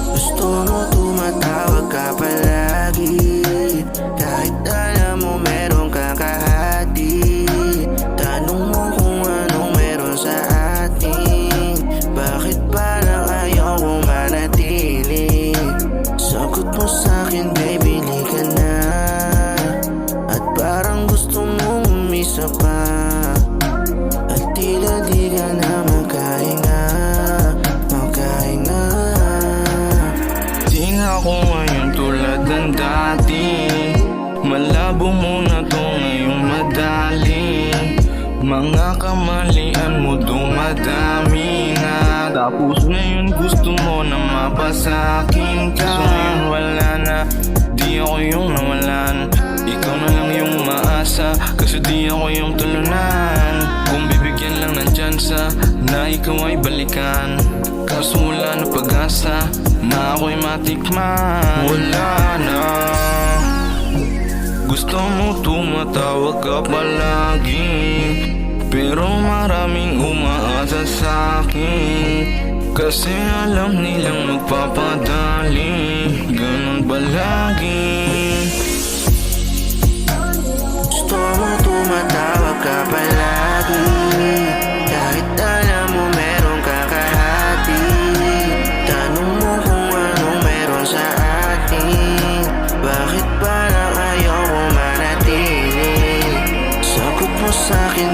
Gusto mo tumatawag ka palagi, kahit alam mo meron kang kahati. Tanong mo kung anong meron sa atin, bakit parang ayaw kong manatili. Sagot mo sa'kin, baby, li ka na, at parang gusto mong umisa pa, at tila di ka na magkahinga. Di nga ako ngayon tulad ng dati, malabo muna to ngayong madali. Mga kamalian mo dumadami na, tapos ngayon gusto mo na mapasakin ka. So ngayon wala na, di ako yung nawalan, ikaw na lang yung maasa, kasi di ako yung tulunan. Kung bibigyan lang ng tsansa na ikaw ay balikan, kaso wala na pag-asa na ako'y matikman. Wala na. Gusto mo tumatawag ka palagi, pero maraming umaasa sa'kin, kasi alam nilang magpapadali. Ganun ba lagi? Gusto mo tumatawag ka palagi, kahit alam mo meron ka kahati. Tanong mo kung anong meron sa atin, bakit parang ayaw mo manatili. Sagot mo sa'kin,